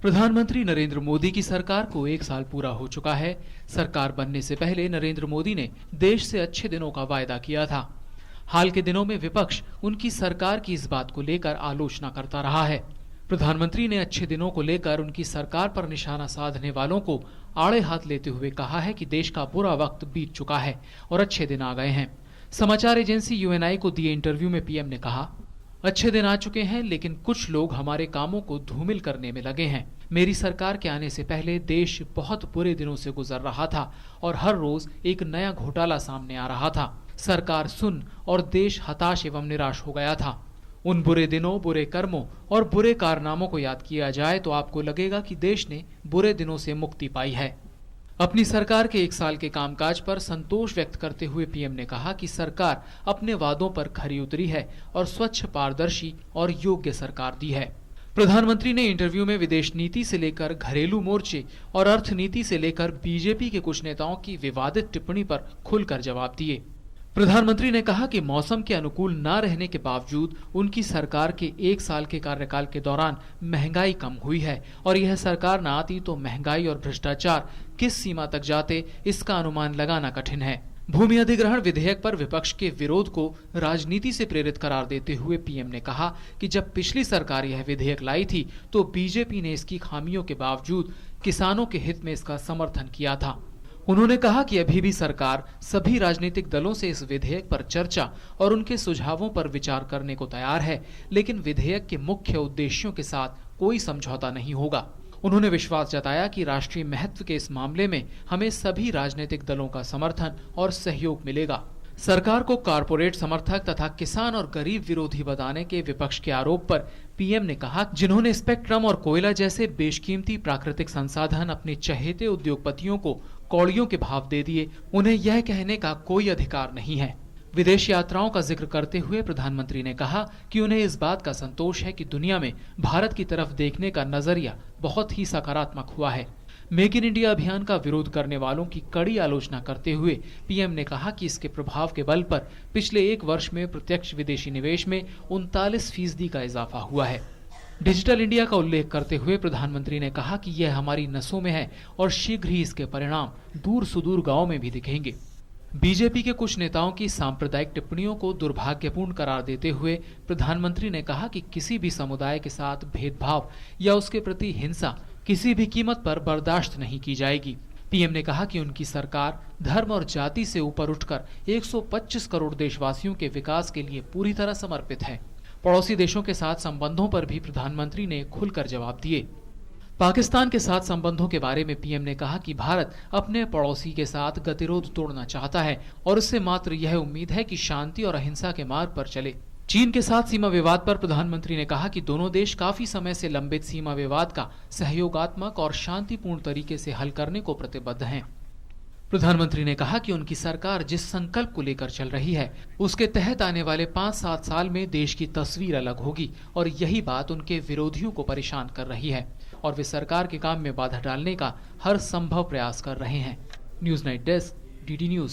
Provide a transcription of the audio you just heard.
प्रधानमंत्री नरेंद्र मोदी की सरकार को 1 साल पूरा हो चुका है। सरकार बनने से पहले नरेंद्र मोदी ने देश से अच्छे दिनों का वायदा किया था। हाल के दिनों में विपक्ष उनकी सरकार की इस बात को लेकर आलोचना करता रहा है। प्रधानमंत्री ने अच्छे दिनों को लेकर उनकी सरकार पर निशाना साधने वालों को आड़े हाथ लेते हुए कहा है कि देश का बुरा वक्त बीत चुका है और अच्छे दिन आ गए हैं। समाचार एजेंसी यूएनआई को दिए इंटरव्यू में पीएम ने कहा, अच्छे दिन आ चुके हैं, लेकिन कुछ लोग हमारे कामों को धूमिल करने में लगे हैं। मेरी सरकार के आने से पहले देश बहुत बुरे दिनों से गुजर रहा था और हर रोज एक नया घोटाला सामने आ रहा था। सरकार सुन और देश हताश एवं निराश हो गया था। उन बुरे दिनों, बुरे कर्मों और बुरे कारनामों को याद किया जाए तो आपको लगेगा कि देश ने बुरे दिनों से मुक्ति पाई है। अपनी सरकार के 1 साल के कामकाज पर संतोष व्यक्त करते हुए पीएम ने कहा कि सरकार अपने वादों पर खरी उतरी है और स्वच्छ, पारदर्शी और योग्य सरकार दी है। प्रधानमंत्री ने इंटरव्यू में विदेश नीति से लेकर घरेलू मोर्चे और अर्थनीति से लेकर बीजेपी के कुछ नेताओं की विवादित टिप्पणी पर खुलकर जवाब दिए। प्रधानमंत्री ने कहा कि मौसम के अनुकूल न रहने के बावजूद उनकी सरकार के 1 साल के कार्यकाल के दौरान महंगाई कम हुई है और यह सरकार न आती तो महंगाई और भ्रष्टाचार किस सीमा तक जाते, इसका अनुमान लगाना कठिन है। भूमि अधिग्रहण विधेयक पर विपक्ष के विरोध को राजनीति से प्रेरित करार देते हुए पीएम ने कहा कि जब पिछली सरकार यह विधेयक लाई थी तो बीजेपी ने इसकी खामियों के बावजूद किसानों के हित में इसका समर्थन किया था। उन्होंने कहा कि अभी भी सरकार सभी राजनीतिक दलों से इस विधेयक पर चर्चा और उनके सुझावों पर विचार करने को तैयार है, लेकिन विधेयक के मुख्य उद्देश्यों के साथ कोई समझौता नहीं होगा। उन्होंने विश्वास जताया कि राष्ट्रीय महत्व के इस मामले में हमें सभी राजनीतिक दलों का समर्थन और सहयोग मिलेगा। सरकार को कारपोरेट समर्थक तथा किसान और गरीब विरोधी बताने के विपक्ष के आरोप पर पीएम ने कहा, जिन्होंने स्पेक्ट्रम और कोयला जैसे बेशकीमती प्राकृतिक संसाधन अपने चहेते उद्योगपतियों को कौड़ियों के भाव दे दिए, उन्हें यह कहने का कोई अधिकार नहीं है। विदेश यात्राओं का जिक्र करते हुए प्रधानमंत्री ने कहा कि उन्हें इस बात का संतोष है कि दुनिया में भारत की तरफ देखने का नजरिया बहुत ही सकारात्मक हुआ है। मेक इन इंडिया अभियान का विरोध करने वालों की कड़ी आलोचना करते हुए पीएम ने कहा कि इसके प्रभाव के बल पर पिछले 1 वर्ष में प्रत्यक्ष विदेशी निवेश में 39% का इजाफा हुआ है। डिजिटल इंडिया का उल्लेख करते हुए प्रधानमंत्री ने कहा कि यह हमारी नसों में है और शीघ्र ही इसके परिणाम दूर सुदूर गांवों में भी दिखेंगे। बीजेपी के कुछ नेताओं की सांप्रदायिक टिप्पणियों को दुर्भाग्यपूर्ण करार देते हुए प्रधानमंत्री ने कहा कि किसी भी समुदाय के साथ भेदभाव या उसके प्रति हिंसा किसी भी कीमत पर बर्दाश्त नहीं की जाएगी। पीएम ने कहा कि उनकी सरकार धर्म और जाति से ऊपर उठकर 125 करोड़ देशवासियों के विकास के लिए पूरी तरह समर्पित है। पड़ोसी देशों के साथ संबंधों पर भी प्रधानमंत्री ने खुलकर जवाब दिए। पाकिस्तान के साथ संबंधों के बारे में पीएम ने कहा कि भारत अपने पड़ोसी के साथ गतिरोध तोड़ना चाहता है और उससे मात्र यह उम्मीद है कि शांति और अहिंसा के मार्ग पर चले। चीन के साथ सीमा विवाद पर प्रधानमंत्री ने कहा कि दोनों देश काफी समय से लंबित सीमा विवाद का सहयोगात्मक और शांतिपूर्ण तरीके से हल करने को प्रतिबद्ध हैं। प्रधानमंत्री ने कहा कि उनकी सरकार जिस संकल्प को लेकर चल रही है उसके तहत आने वाले 5-7 साल में देश की तस्वीर अलग होगी और यही बात उनके विरोधियों को परेशान कर रही है और वे सरकार के काम में बाधा डालने का हर संभव प्रयास कर रहे हैं। News night desk, DD news.